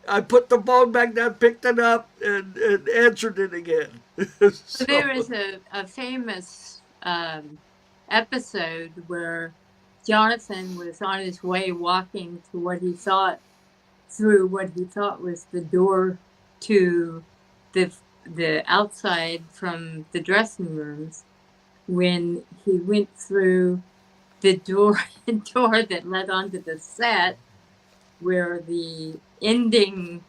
Speaker 1: I put the phone back down, picked it up, and answered it again.
Speaker 2: So there is a famous episode where Jonathan was on his way walking to what he thought was the door to the outside from the dressing rooms, when he went through the door that led onto the set, where the ending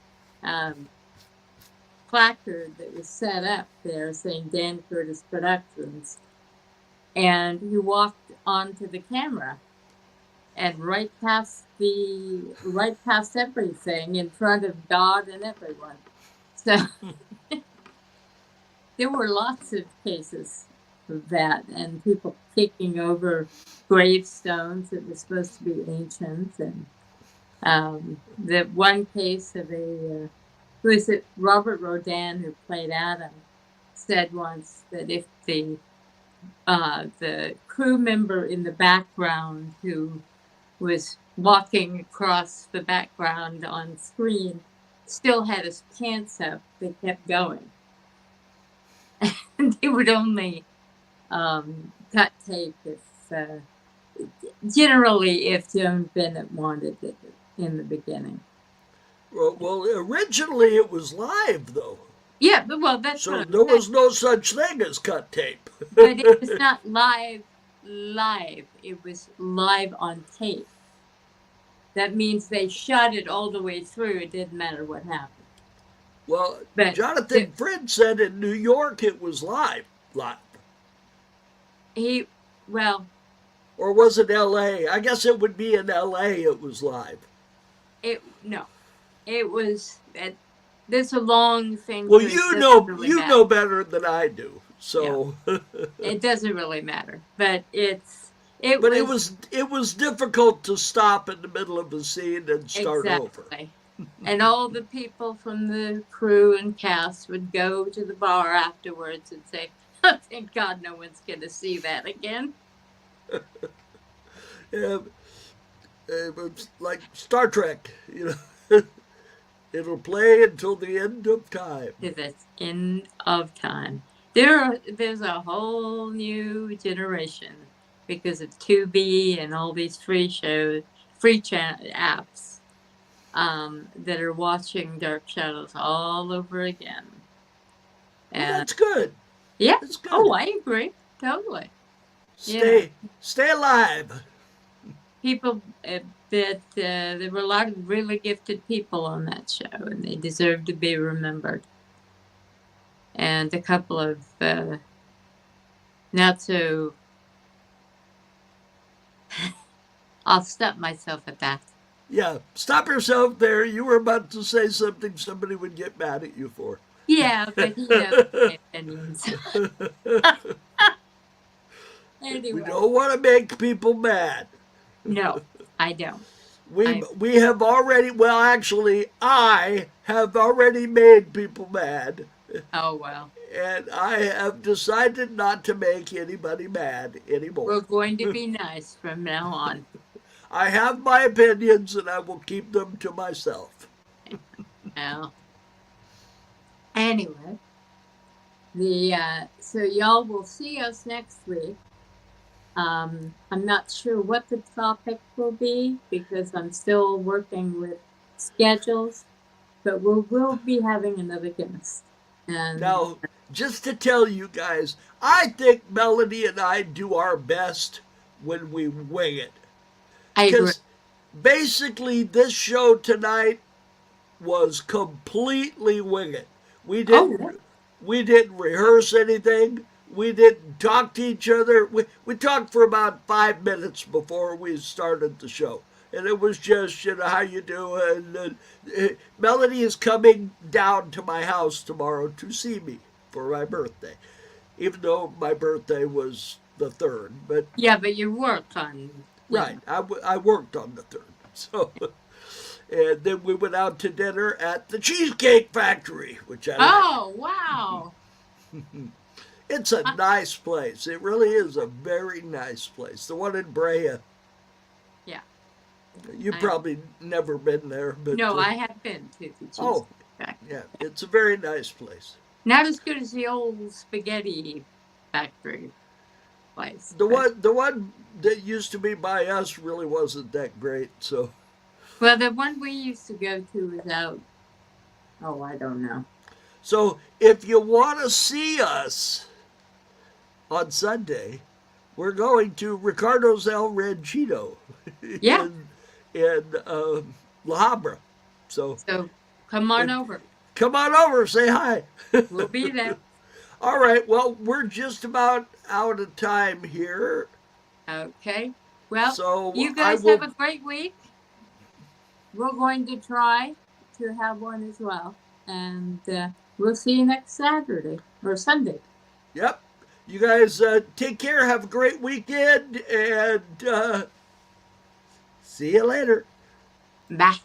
Speaker 2: placard that was set up there saying Dan Curtis Productions. And he walked onto the camera and right past everything in front of God and everyone. So there were lots of cases of that, and people kicking over gravestones that were supposed to be ancient. And the one case of who is it? Robert Rodin, who played Adam, said once that if the crew member in the background who was walking across the background on screen still had his pants up, they kept going. And they would only cut tape if generally if Joan Bennett wanted it in the beginning.
Speaker 1: Well, originally it was live, though.
Speaker 2: Yeah, but well, that's
Speaker 1: so
Speaker 2: what
Speaker 1: there was no such thing as cut tape.
Speaker 2: But it was not live. It was live on tape. That means they shot it all the way through. It didn't matter what happened.
Speaker 1: Well, but Jonathan Frid said in New York it was live. Or was it L.A.? I guess it would be in L.A. it was live.
Speaker 2: It was. There's a long thing.
Speaker 1: Well, you know better than I do, so
Speaker 2: yeah. It doesn't really matter. But it
Speaker 1: was difficult to stop in the middle of a scene and start over.
Speaker 2: And all the people from the crew and cast would go to the bar afterwards and say, oh, thank God no one's going to see that again.
Speaker 1: Yeah, it was like Star Trek, you know. It'll play until the end of time.
Speaker 2: To the end of time. There's a whole new generation because of Tubi and all these free apps. That are watching Dark Shadows all over again.
Speaker 1: And well, that's good.
Speaker 2: Yeah.
Speaker 1: That's good.
Speaker 2: Oh, I agree. Totally.
Speaker 1: Stay alive.
Speaker 2: People there were a lot of really gifted people on that show, and they deserve to be remembered. And a couple of not so. I'll stop myself at that.
Speaker 1: Yeah, stop yourself there. You were about to say something somebody would get mad at you for.
Speaker 2: Yeah, but he knows my opinions. Anyway.
Speaker 1: We don't want to make people mad.
Speaker 2: No, I don't.
Speaker 1: We have already, well, actually, I have already made people mad.
Speaker 2: Oh, well.
Speaker 1: And I have decided not to make anybody mad anymore.
Speaker 2: We're going to be nice from now on.
Speaker 1: I have my opinions, and I will keep them to myself.
Speaker 2: Well, anyway, so y'all will see us next week. I'm not sure what the topic will be because I'm still working with schedules, but we'll be having another guest. And
Speaker 1: now, just to tell you guys, I think Melody and I do our best when we wing it. Because basically this show tonight was completely wing it. We didn't rehearse anything. We didn't talk to each other. We talked for about 5 minutes before we started the show. And it was just, how you doing? Melody is coming down to my house tomorrow to see me for my birthday. Even though my birthday was the 3rd. But
Speaker 2: yeah, but you worked on...
Speaker 1: Right, I worked on the 3rd. So, and then we went out to dinner at the Cheesecake Factory, which I
Speaker 2: liked. Wow.
Speaker 1: It's a nice place. It really is a very nice place. The one in Brea.
Speaker 2: Yeah.
Speaker 1: You've probably never been there. But
Speaker 2: no, I have been to the Cheesecake Factory.
Speaker 1: Yeah, it's a very nice place.
Speaker 2: Not as good as the old spaghetti factory place.
Speaker 1: The one that used to be by us really wasn't that great, so.
Speaker 2: Well, the one we used to go to was out. Oh, I don't know.
Speaker 1: So if you want to see us on Sunday, we're going to Ricardo's El Ranchito in La Habra. So
Speaker 2: come on over.
Speaker 1: Come on over, say hi.
Speaker 2: We'll be there.
Speaker 1: All right, well, we're just about out of time here.
Speaker 2: Okay. Well,
Speaker 1: So
Speaker 2: you
Speaker 1: I
Speaker 2: guys have
Speaker 1: will.
Speaker 2: a great week. We're going to try to have one as well. And we'll see you next Saturday or Sunday.
Speaker 1: Yep. You guys take care. Have a great weekend. And see you later.
Speaker 2: Bye.